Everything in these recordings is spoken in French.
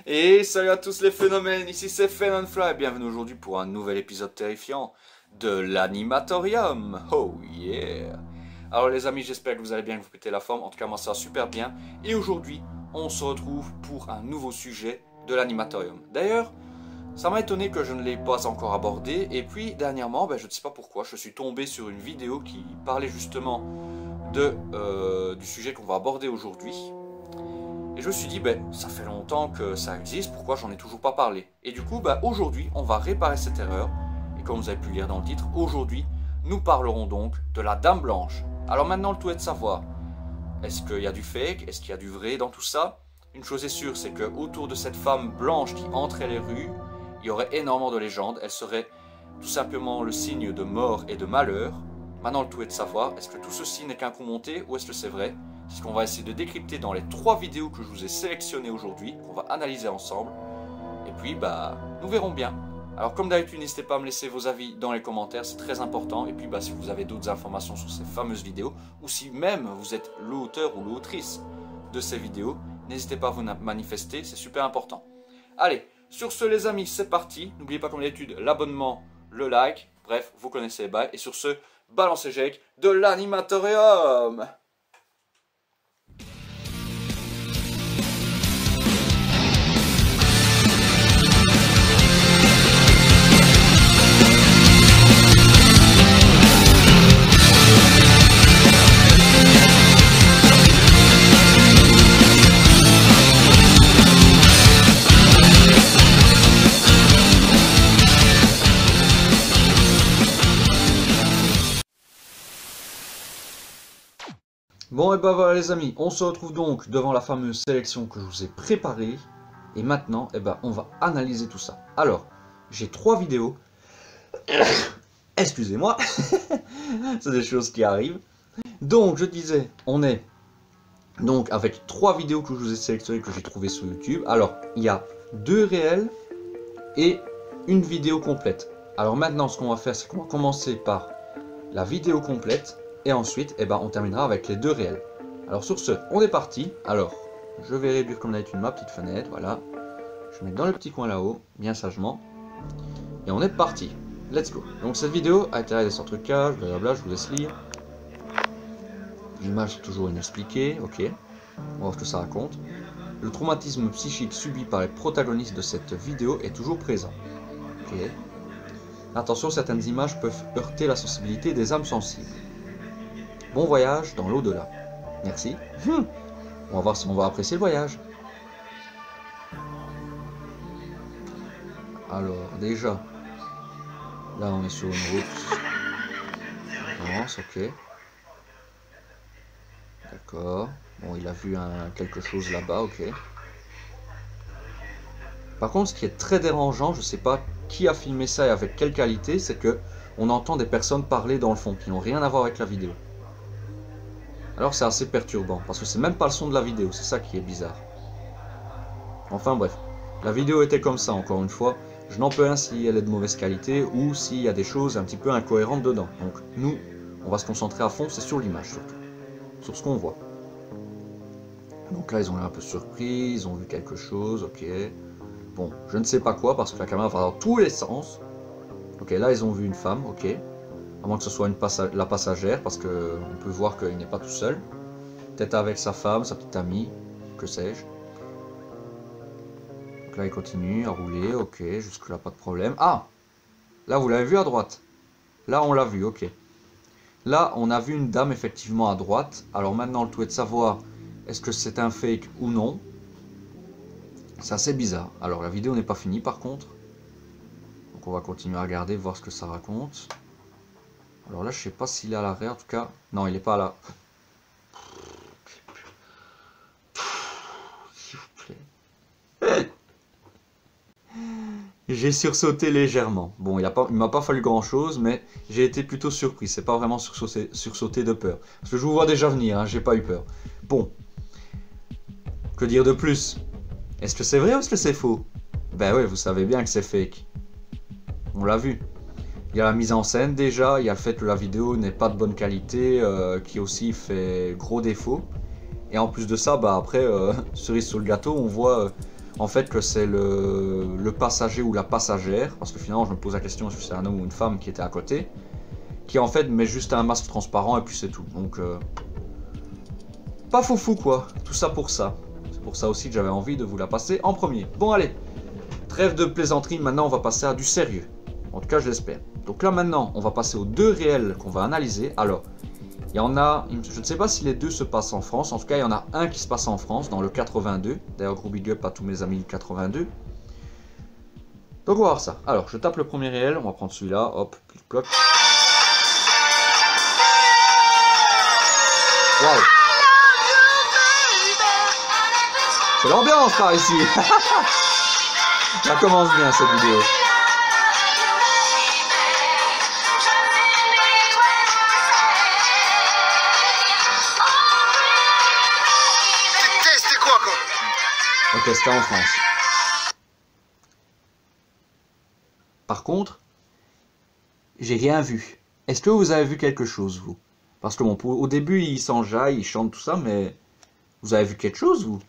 Et salut à tous les phénomènes, ici c'est Phenonfly, bienvenue aujourd'hui pour un nouvel épisode terrifiant de l'Animatorium. Oh yeah. Alors les amis, j'espère que vous allez bien, que vous pétez la forme, en tout cas moi ça va super bien. Et aujourd'hui, on se retrouve pour un nouveau sujet de l'Animatorium. D'ailleurs, ça m'a étonné que je ne l'ai pas encore abordé, et puis dernièrement, je ne sais pas pourquoi, je suis tombé sur une vidéo qui parlait justement du sujet qu'on va aborder aujourd'hui. Et je me suis dit, ça fait longtemps que ça existe, pourquoi j'en ai toujours pas parlé? Et du coup, aujourd'hui, on va réparer cette erreur. Et comme vous avez pu lire dans le titre, aujourd'hui, nous parlerons donc de la Dame Blanche. Alors maintenant, le tout est de savoir, est-ce qu'il y a du fake? Est-ce qu'il y a du vrai dans tout ça? Une chose est sûre, c'est qu'autour de cette femme blanche qui entrait les rues, il y aurait énormément de légendes. Elle serait tout simplement le signe de mort et de malheur. Maintenant, le tout est de savoir, est-ce que tout ceci n'est qu'un coup monté ou est-ce que c'est vrai? C'est ce qu'on va essayer de décrypter dans les 3 vidéos que je vous ai sélectionnées aujourd'hui, qu'on va analyser ensemble. Et puis, nous verrons bien. Alors, comme d'habitude, n'hésitez pas à me laisser vos avis dans les commentaires, c'est très important. Et puis, si vous avez d'autres informations sur ces fameuses vidéos, ou si même vous êtes l'auteur ou l'autrice de ces vidéos, n'hésitez pas à vous manifester, c'est super important. Allez, sur ce les amis, c'est parti. N'oubliez pas comme d'habitude, l'abonnement, le like, bref, vous connaissez les bails. Et sur ce, balancez Jake de l'Animatorium. Bon et voilà les amis, on se retrouve donc devant la fameuse sélection que je vous ai préparée. Et maintenant, on va analyser tout ça. Alors, j'ai 3 vidéos. Excusez-moi, c'est des choses qui arrivent. Donc, je disais, on est donc avec 3 vidéos que je vous ai sélectionnées, que j'ai trouvées sur YouTube. Alors, il y a 2 réels et une vidéo complète. Alors maintenant, ce qu'on va faire, c'est qu'on va commencer par la vidéo complète. Et ensuite, on terminera avec les 2 réels. Alors sur ce, on est parti. Alors, je vais réduire comme d'habitude ma petite fenêtre, voilà. Je vais mettre dans le petit coin là-haut, bien sagement. Et on est parti. Let's go. Donc cette vidéo a été réalisée sans trucage, blablabla, je vous laisse lire. L'image est toujours inexpliquée, ok. On va voir ce que ça raconte. Le traumatisme psychique subi par les protagonistes de cette vidéo est toujours présent. Ok. Attention, certaines images peuvent heurter la sensibilité des âmes sensibles. Bon voyage dans l'au-delà. Merci. On va voir si on va apprécier le voyage. Alors, déjà, là on est sur une route. Avance, ok. D'accord. Bon, il a vu quelque chose là-bas, ok. Par contre, ce qui est très dérangeant, je sais pas qui a filmé ça et avec quelle qualité, c'est que on entend des personnes parler dans le fond, qui n'ont rien à voir avec la vidéo. Alors c'est assez perturbant, parce que c'est même pas le son de la vidéo, c'est ça qui est bizarre. Enfin bref, la vidéo était comme ça encore une fois, je n'en peux rien si elle est de mauvaise qualité ou s'il y a des choses un petit peu incohérentes dedans. Donc nous, on va se concentrer à fond, c'est sur l'image surtout, sur ce qu'on voit. Donc là ils ont l'air un peu surpris, ils ont vu quelque chose, ok. Bon, je ne sais pas quoi parce que la caméra va dans tous les sens. Ok, là ils ont vu une femme, ok. À moins que ce soit la passagère, parce qu'on peut voir qu'il n'est pas tout seul. Peut-être avec sa femme, sa petite amie, que sais-je. Donc là, il continue à rouler, ok, jusque-là, pas de problème. Ah! Là, vous l'avez vu à droite. Là, on l'a vu, ok. Là, on a vu une dame, effectivement, à droite. Alors maintenant, le tout est de savoir, est-ce que c'est un fake ou non? C'est assez bizarre. Alors, la vidéo n'est pas finie, par contre. Donc, on va continuer à regarder, voir ce que ça raconte. Alors là, je sais pas s'il est à l'arrêt, en tout cas. Non, il n'est pas là. S'il vous plaît. J'ai sursauté légèrement. Bon, il m'a pas fallu grand chose, mais j'ai été plutôt surpris. C'est pas vraiment sursauté de peur. Parce que je vous vois déjà venir, hein, j'ai pas eu peur. Bon. Que dire de plus? Est-ce que c'est vrai ou est-ce que c'est faux? Ben ouais, vous savez bien que c'est fake. On l'a vu. Il y a la mise en scène déjà, il y a le fait que la vidéo n'est pas de bonne qualité, qui aussi fait gros défaut. Et en plus de ça, après, cerise sur le gâteau, on voit en fait que c'est le passager ou la passagère, parce que finalement je me pose la question si c'est un homme ou une femme qui était à côté, qui en fait met juste un masque transparent et puis c'est tout. Donc pas foufou quoi, tout ça pour ça. C'est pour ça aussi que j'avais envie de vous la passer en premier. Bon allez, trêve de plaisanterie, maintenant on va passer à du sérieux. En tout cas je l'espère. Donc là maintenant on va passer aux deux réels qu'on va analyser. Alors, il y en a, je ne sais pas si les deux se passent en France, en tout cas il y en a un qui se passe en France, dans le 82. D'ailleurs gros big up à tous mes amis du 82. Donc on va voir ça. Alors je tape le premier réel, on va prendre celui-là, hop, clic-cloc. Waouh! C'est l'ambiance par ici. Ça commence bien cette vidéo. C'était quoi quoi? Ok, c'était en France. Par contre, j'ai rien vu. Est-ce que vous avez vu quelque chose, vous? Parce que bon, au début, il s'enjaille, il chante tout ça, mais vous avez vu quelque chose, vous?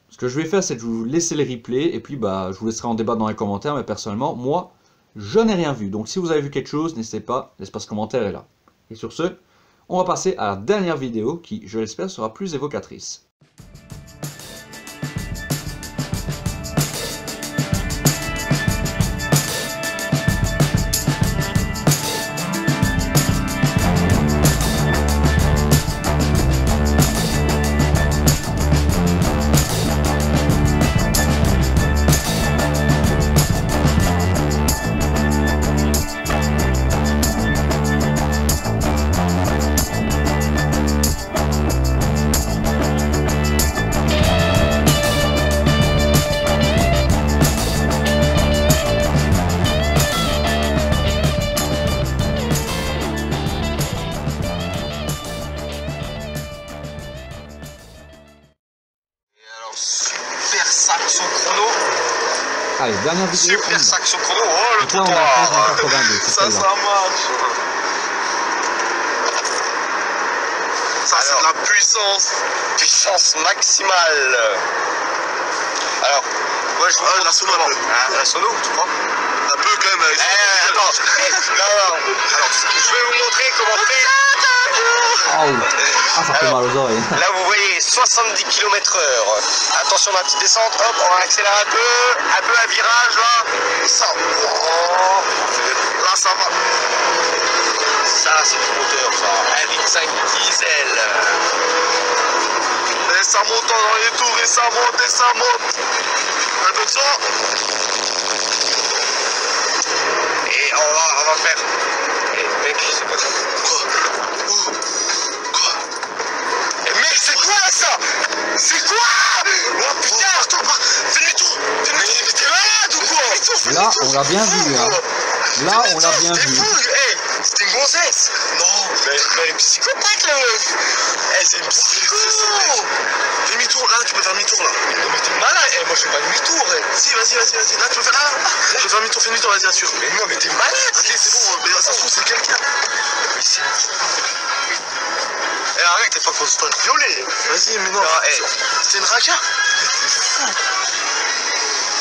Ce que je vais faire, c'est de vous laisser les replays, et puis bah, je vous laisserai en débat dans les commentaires, mais personnellement, moi, je n'ai rien vu. Donc si vous avez vu quelque chose, n'hésitez pas, l'espace commentaire est là. Et sur ce, on va passer à la dernière vidéo, qui, je l'espère, sera plus évocatrice. Super saxo chrono. Allez, dernière vidéo. Super saxo chrono. Oh le Donc là, on est en France en 82, c'est Ça, celle-là. ça marche. Ça, c'est de la puissance. Puissance maximale. Alors, moi je vous la sono. La sono, tu crois? Un peu quand même. Attends. Non. Alors, je vais vous montrer comment faire. Oh. Ah, ça fait mal aux oreilles. Là, vous voyez 70 km/h. Attention, ma petite descente. Hop, on va accélérer un peu un virage là. Ça. Oh. Là, ça va. Ça, c'est du moteur, ça. 1,5 diesel. Et ça monte dans les tours, et ça monte, et ça monte. Un peu de ça. Et on va faire. Et mec, c'est pas ça. Quoi? Mec, c'est quoi ça? C'est quoi? Oh putain, fais demi-tour. Mais t'es malade ou quoi? Là, on l'a bien vu, hein. Là, on l'a bien vu. C'était une gonzesse. Non, mais elle est psychopathe la meuf. C'est une psychopathe. Fais demi-tour, là, tu peux faire demi-tour là. Non mais t'es malade. Moi je fais pas demi-tour. Si, vas-y. Là, tu peux faire là. Je peux faire demi-tour, vas-y, assure. Mais non, mais t'es malade. Ok, c'est bon, mais ça se trouve, c'est quelqu'un. Mais c'est... arrête, t'es pas qu'on se fasse violer. Vas-y, mais non. C'était une raca.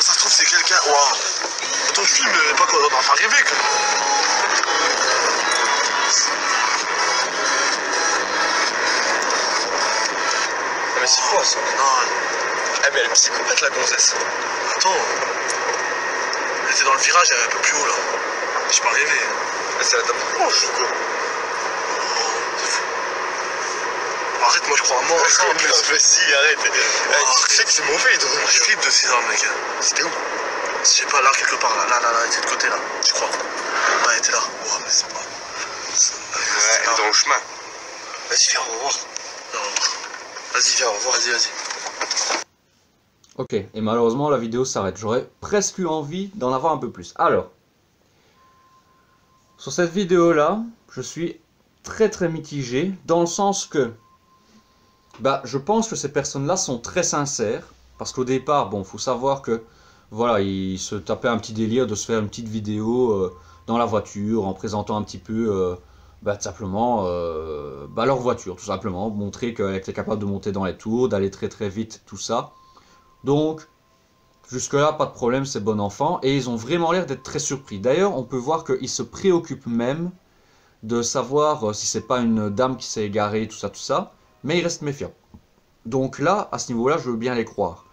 Ça se trouve, c'est quelqu'un. Waouh. Attends, je filme, mais pas qu'on va pas rêver quoi. Mais c'est quoi ça? Non. Mais elle est psychopathe la gonzesse. Attends. Elle était dans le virage, elle est un peu plus haut là. J'ai pas rêvé. Mais c'est la table blanche ou quoi? Arrête, moi je crois à mort. Mais si, arrête. Tu sais que c'est mauvais de revenir. Je flippe de ces armes, mec. C'était où? Je sais pas, là, quelque part, là, elle était de côté, là, je crois. Ouais, elle était là. Ouais, mais c'est pas... Ouais, elle est dans le chemin. Vas-y, viens, on va voir. Vas-y, viens, on va voir, vas-y. Ok, et malheureusement, la vidéo s'arrête. J'aurais presque eu envie d'en avoir un peu plus. Alors, sur cette vidéo-là, je suis très mitigé, dans le sens que... Bah, je pense que ces personnes-là sont très sincères, parce qu'au départ, bon, faut savoir que... Voilà, ils se tapaient un petit délire de se faire une petite vidéo dans la voiture, en présentant un petit peu, tout simplement, leur voiture, tout simplement. Montrer qu'elle était capable de monter dans les tours, d'aller très vite, tout ça. Donc, jusque-là, pas de problème, c'est bon enfant. Et ils ont vraiment l'air d'être très surpris. D'ailleurs, on peut voir qu'ils se préoccupent même de savoir si c'est pas une dame qui s'est égarée, tout ça. Mais ils restent méfiants. Donc là, à ce niveau-là, je veux bien les croire.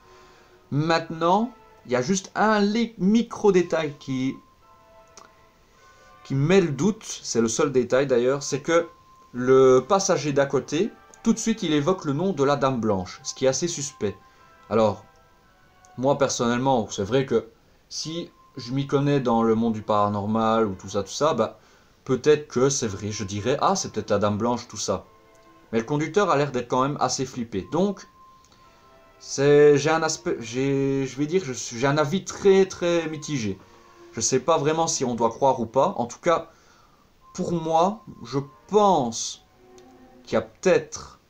Maintenant, il y a juste un micro-détail qui met le doute. C'est le seul détail d'ailleurs. C'est que le passager d'à côté, tout de suite, il évoque le nom de la Dame Blanche. Ce qui est assez suspect. Alors, moi personnellement, c'est vrai que si je m'y connais dans le monde du paranormal ou tout ça, bah, peut-être que c'est vrai, je dirais, ah, c'est peut-être la Dame Blanche, tout ça. Mais le conducteur a l'air d'être quand même assez flippé. Donc, j'ai un aspect, j'ai un avis très très mitigé. Je sais pas vraiment si on doit croire ou pas. En tout cas, pour moi, je pense qu'il y a peut-être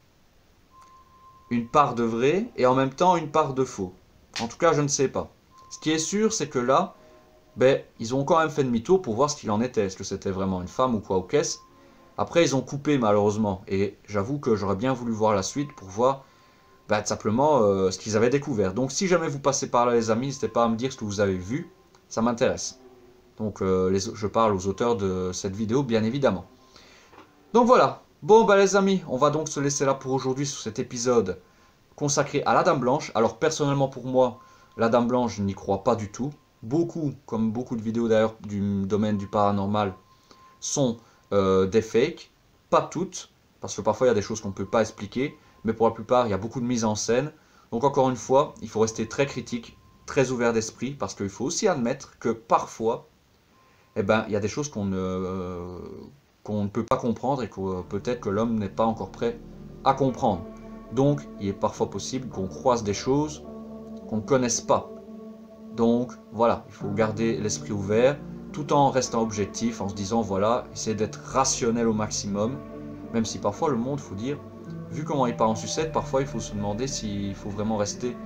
une part de vrai et en même temps une part de faux. En tout cas, je ne sais pas. Ce qui est sûr, c'est que là, ben, ils ont quand même fait demi-tour pour voir ce qu'il en était. Est-ce que c'était vraiment une femme ou quoi, ou qu'est-ce? Après, ils ont coupé malheureusement. Et j'avoue que j'aurais bien voulu voir la suite pour voir ben, tout simplement ce qu'ils avaient découvert. Donc si jamais vous passez par là les amis, n'hésitez pas à me dire ce que vous avez vu. Ça m'intéresse. Donc je parle aux auteurs de cette vidéo bien évidemment. Donc voilà. Bon bah les amis, on va donc se laisser là pour aujourd'hui sur cet épisode consacré à la Dame Blanche. Alors personnellement pour moi, la Dame Blanche, je n'y crois pas du tout. Beaucoup, comme beaucoup de vidéos d'ailleurs du domaine du paranormal, sont des fakes. Pas toutes, parce que parfois il y a des choses qu'on ne peut pas expliquer. Mais pour la plupart, il y a beaucoup de mise en scène. Donc encore une fois, il faut rester très critique, très ouvert d'esprit, parce qu'il faut aussi admettre que parfois, eh ben, il y a des choses qu'on ne peut pas comprendre et que peut-être que l'homme n'est pas encore prêt à comprendre. Donc, il est parfois possible qu'on croise des choses qu'on ne connaisse pas. Donc, voilà, il faut garder l'esprit ouvert, tout en restant objectif, en se disant, voilà, essayer d'être rationnel au maximum, même si parfois le monde, il faut dire, vu comment il part en sucette, parfois il faut se demander s'il faut vraiment rester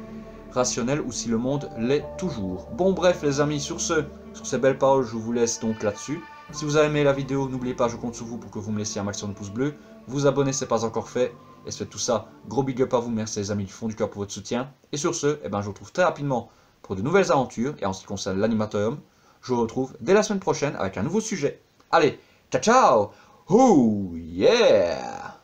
rationnel ou si le monde l'est toujours. Bon bref les amis, sur ces belles paroles, je vous laisse donc là-dessus. Si vous avez aimé la vidéo, n'oubliez pas, je compte sur vous pour que vous me laissiez un maximum de pouces bleus. Vous abonner, c'est pas encore fait. Et c'est tout ça, gros big up à vous, merci les amis du fond du cœur pour votre soutien. Et sur ce, eh ben, je vous retrouve très rapidement pour de nouvelles aventures. Et en ce qui concerne l'animatorium, je vous retrouve dès la semaine prochaine avec un nouveau sujet. Allez, ciao ciao. Oh yeah.